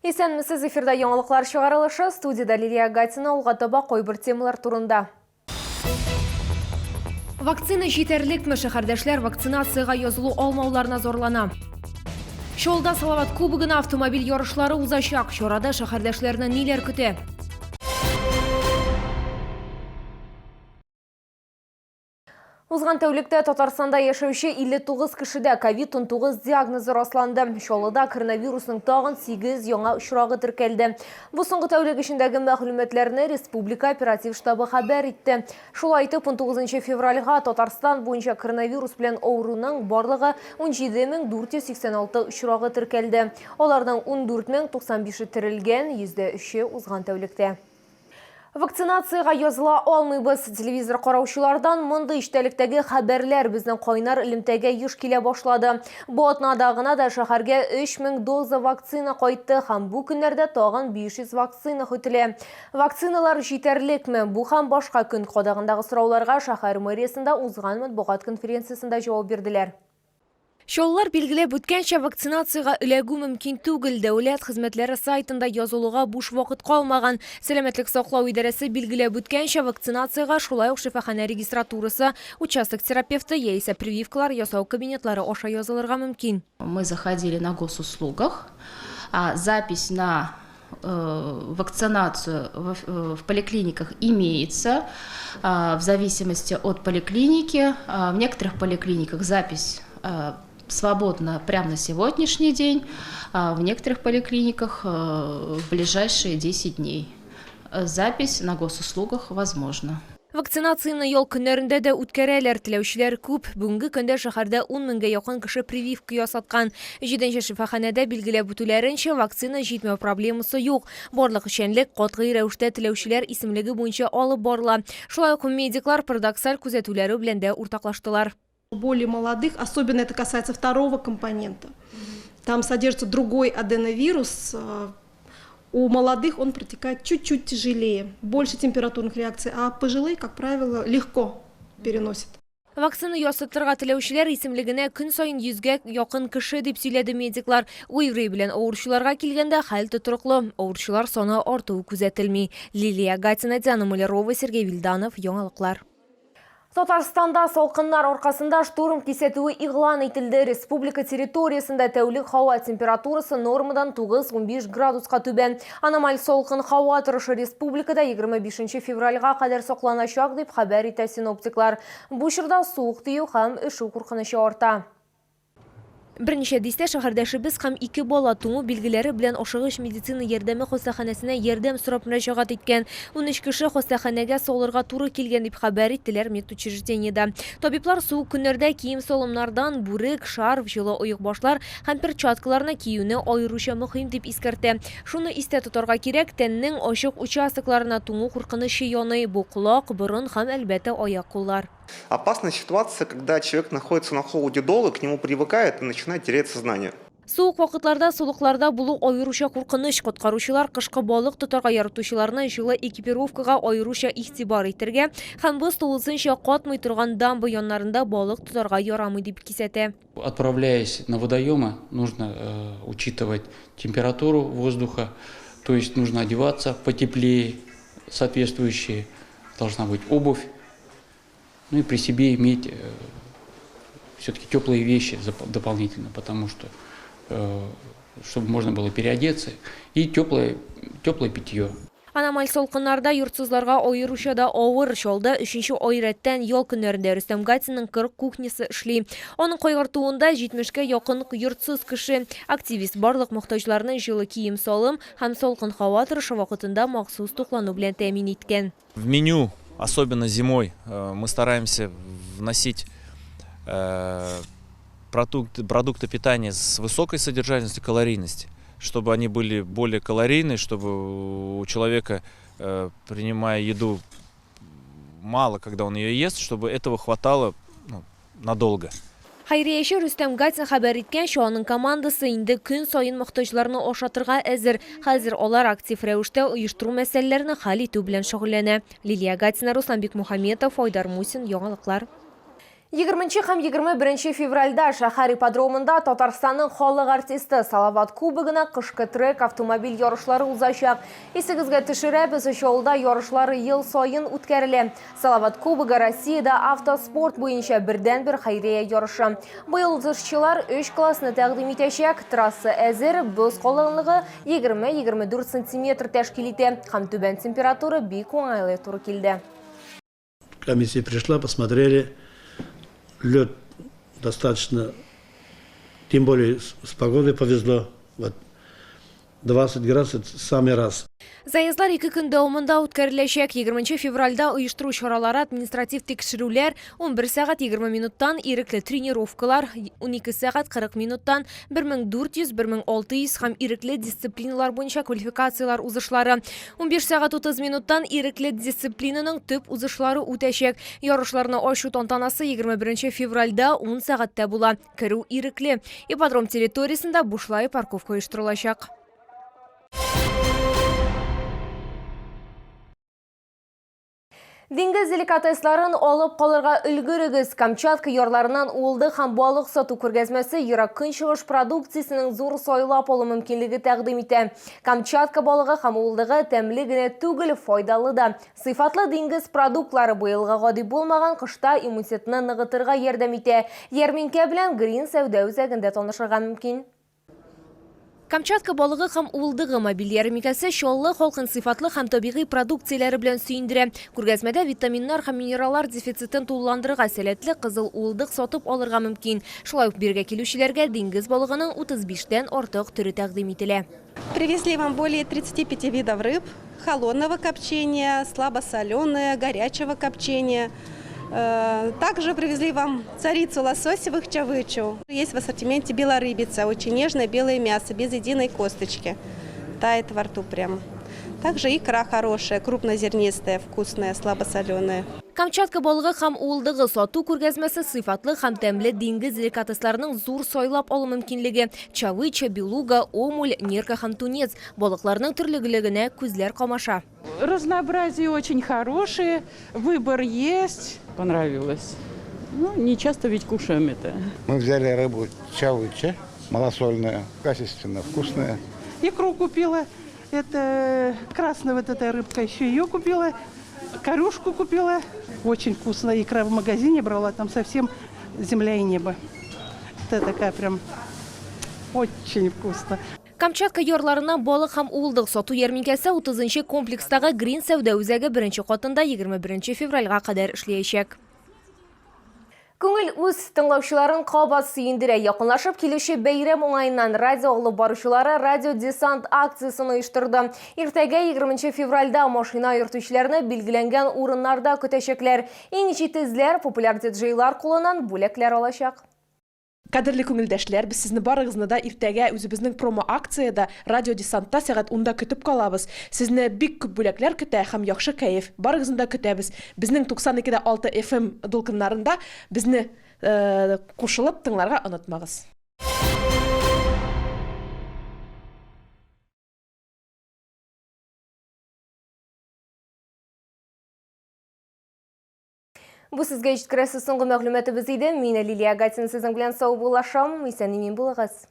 Исәнмесез, эфирда яңалыклар чыгарылышы, студияда Лилия Гатина, улга таба койбір темалар турында. Вакцина җитәрлекме? Шәһәрдәшләр вакцинацияга язылу алмауларына зорлана. Шолда Салават кубогына автомобиль ярышлары узачак. Чарада шәһәрдәшләрне ниләр көтә? Узган тәүлектә Татарстанда яшәүче 59 кешедә COVID-19 диагнозы расланды. Шолыда коронавирусның тагын 8 яңа очрагы теркәлде. Бу соңгы тәүлек эчендәге мәгълүматларны Республика оператив штабы хәбәр итте. Шулай итеп, 19 февральгә Татарстан буенча коронавирус белән авыруның барлыгы 17486 очрагы теркәлде. Аларның 14095 терелгән, 103 узган тәүлектә. Вакцинацияга языла алмыйбыз. Телевизор караучылардан мондый иштәлектәге хәбәрләр безнең кайнар элемтәгә еш килә башлады. Бу атнада гына да шәһәргә 3000 доза вакцина кайтты һәм бу көннәрдә тагын 500 вакцина көтелә. Вакциналар җитәрлекме? Бу һәм башка көн кадагындагы сорауларга шәһәр мэриясендә узган матбугат конференциясендә җавап бирделәр. Шоллар билгеләп үткәнчә вакцинацияга эләгү мөмкин түгел. Дәүләт хезмәтләре сайтында язылуга буш вакыт калмаган. Сәламәтлек саклау идарәсе билгеләп үткәнчә вакцинацияга шулай ук шифахана регистратурасы, участок терапевты яисә прививкалар ясау кабинетлары аша язылырга мөмкин. Мы заходили на госуслугах, запись на вакцинацию в поликлиниках имеется в зависимости от поликлиники. В некоторых поликлиниках запись свободно прямо на сегодняшний день, в некоторых поликлиниках в ближайшие 10 дней. Запись на госуслугах возможна. Вакцинацияны ял көннәрендә дә үткәрәләр. Теләүчеләр күп. Бүгенге көндә шәһәрдә 10 меңгә якын кеше прививка ясаткан. 7нче шифаханәдә билгеләп үтүләренчә вакцина җитмәү проблемасы юк. Барлык эшчәнлек катгый рәвештә теләүчеләр исемлеге буенча алып барыла. Шулай ук медиклар парадоксаль күзәтүләре белән дә уртаклаштылар. Более молодых, особенно это касается второго компонента. Там содержится другой аденовирус. У молодых он протекает чуть-чуть тяжелее, больше температурных реакций, а пожилые, как правило, легко переносят. Вакцина ясатырга теләүчеләр исемлегенә көн сайын 100гә якын кеше дип сөйләде медиклар. Уйрый белән авыручыларга килгәндә хәл тотрыклы. Авыручылар саны артуы күзәтелми. Лилия Гатина, Диана Мулярова, Сергей Вильданов, яңалыклар. Татарстанда салкыннар аркасында штурм кисәтүе игълан ителде. Республика территориясында тәүлек һава температурасы нормадан 9-15 градуска түбән. Аномаль салкын һава торышы республикада 25 февральгә кадәр сакланачак дип хәбәр итә синоптиклар. Бу чорда суык тию һәм өшү куркынычы арта. Берничә дистә шәһәрдәшебез һәм 2 бала туңу билгеләре белән ашыгыч медицина ярдәме хастаханәсенә ярдәм сорап мөрәҗәгать иткән. 13 кеше хастаханәгә салырга туры килгән дип хәбәр иттеләр медучреждениедә. Табиблар суык көннәрдә кием салымнардан бүрек, шарф, җылы оек башлар һәм перчаткаларны киюне аеруча мөһим дип искәртә. Шуны истә тотарга кирәк, тәннең ачык участокларына туңу куркынычы яный. Бу кулак, борын һәм әлбәттә аяк-куллар. Опасная ситуация, когда человек находится на холоде долго, к нему привыкает и начинает терять сознание. Суык вакытларда сулыкларда булу аеруча куркыныч. Коткаручылар кышкы балык тотарга яратучыларны җылы экипировкага аеруча игътибар итәргә һәм без тулысынча катмый торган дамба яннарында балык тотарга ярамый дип кисәтә. Отправляясь на водоемы, нужно учитывать температуру воздуха, то есть нужно одеваться потеплее, соответствующие, должна быть обувь. Ну и при себе иметь все-таки теплые вещи дополнительно, потому что чтобы можно было переодеться, и теплое питье. Аномаль салкыннарда йортсызларга аеруча да авыр. Шолда 3нче ай рәттән ял көннәрендә Рөстәм Гатинның 40 кухнясы эшли. Аның кайгыртуында 70-кә якын йортсыз кеше. Активист барлык мохтаҗларны җылы кием салым һәм салкын һава торышы вакытында махсус туклану белән тәэмин иткән. В меню, особенно зимой, мы стараемся вносить продукты питания с высокой содержательностью калорийности, чтобы они были более калорийные, чтобы у человека, принимая еду, мало, когда он ее ест, чтобы этого хватало надолго. Хәйрияче Рөстәм Гатин хәбәр иткәнчә, аның командасы инде көн сайын мохтаҗларны ашатырга әзер. Хәзер алар актив рәвештә оештыру мәсьәләләрен хәл итү белән шөгыльләнә. Лилия Гатина, Руслан Бикмухаметов, Айдар Мусин, яңалыклар. 20 һәм 21 февральда шәһәр ипподромында Татарстанның халық артисты Салават кубогына кышкы трек автомобиль ярышлары узачак. Исегезгә төшерәбез, шоуда ярышлары ел сайын үткәрелә. Салават кубогы Россиядә автоспорт буенча бердән-бер хәйрия ярышы. Быел узышчылар 3 классны тәкъдим итәчәк. Трасса әзер, боз калынлыгы 20-24 см тәшкил итә һәм түбән температура бик уңайлы туры килде. Комиссия пришла, посмотрели. Лед достаточно, тем более с погодой повезло. Вот 20 градусов самый раз. Заездлар 2 көн дәвамында үткәреләчәк. 20 февральда оештыру чаралары, административ тикшерүләр 11 сәгать 20 минуттан, ирекле тренировкалар 12 сәгать 40 минуттан, 1400, 1600 һәм ирекле дисциплиналар буенча квалификациялар узышлары. 15 сәгать 30 минуттан ирекле дисциплинаның төп узышлары үтәчәк. Ярышларны ачу тантанасы 21 февральда 10 сәгатьтә була. Керү ирекле. Ипподром территориясендә бушлай парковка оештырылачак. Диңгез деликатесларын алып калырга өлгөрегез. Камчатка ярларынан улды һәм балык сату күргәзмәсе ерак көнчыгыш продукциясенең зур сайлап алу мөмкинлеге тәкъдим итә. Камчатка балыгы һәм улдыгы тәмле генә түгел, файдалы да. Сыйфатлы диңгез продуктлары быелга гади булмаган кышта иммунитетны ныгытырга ярдәм итә. Ярминкә белән Green сәүдә үзәгендә танышырга мөмкин. Камчатка балыгы һәм улдыгы мобиль ярминкәсе чаллы халкын сыйфатлы һәм табигый продукцияләре белән сөендерә. Күргәзмәдә витаминнар һәм минераллар дефицитын тулыландырырга сәләтле кызыл улдык сатып алырга мөмкин. Шулай ук биргә килүчеләргә диңгез балыгының 35-тән артык төре тәкъдим ителә. Привезли вам более 35 видов рыб, холодного копчения, слабосоленое, горячего копчения. Также привезли вам царицу лососевых чавычу. Есть в ассортименте белорыбица, очень нежное белое мясо, без единой косточки. Тает во рту прям. Также икра хорошая, крупнозернистая, вкусная, слабосоленая. Камчатка балыгы һәм улдыгы сату күргәзмәсе сыйфатлы һәм тәмле диңгез деликатесларының зур сайлап алу мөмкинлеге. Чавыча, белуга, омуль, нерка һәм тунец. Балыкларның төрлелегенә күзләр камаша. Разнообразие очень хорошее, выбор есть. Понравилось. Ну, не часто ведь кушаем это. Мы взяли рыбу чавыча, малосольная, качественно вкусная. Икру купила, это красная вот эта рыбка, еще ее купила. Корюшку купила, очень вкусная икра в магазине брала, там совсем земля и небо. Это такая прям очень вкусно. Камчатка ярларынан балык һәм улдык сату ярминкәсе 30-нчы комплекстагы Green сәүдә үзәге 1-нче катында 21 февральгә кадәр эшләячәк. Күңел үз тыңлаучыларын кабат сөендерә. Якынлашып килүче бәйрәм уңаеннан радио алып баручылары радио десант акциясын оештырды. Иртәгә 20 февральда машина йөртүчеләрне билгеләнгән урыннарда көтәчәкләр. Иң җитезләр популяр диджейлар кулыннан бүләкләр алачак. Кадерле күңелдәшләр, без сезне барыгызны да иртәгә үзебезнең промо акцияда радио десантта сәгать 10-да көтеп калабыз. Сезне бик күп бүләкләр көтә һәм яхшы кәеф. Барыгызны да көтәбез. Безнең 92.6 FM дулкыннарында безне кушылып тыңларга онытмагыз. Бу сезгә җиткерәсе соңгы мәгълүматыбыз иде. Мин Лилия Гатин сезнең белән сау булашам. Исән-имин булыгыз.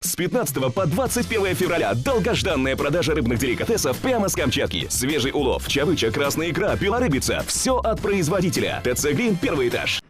С 15 по 21 февраля долгожданная продажа рыбных деликатесов прямо с Камчатки. Свежий улов, чавыча, красная икра, белорыбица. Все от производителя. ТЦ Green, 1-й этаж.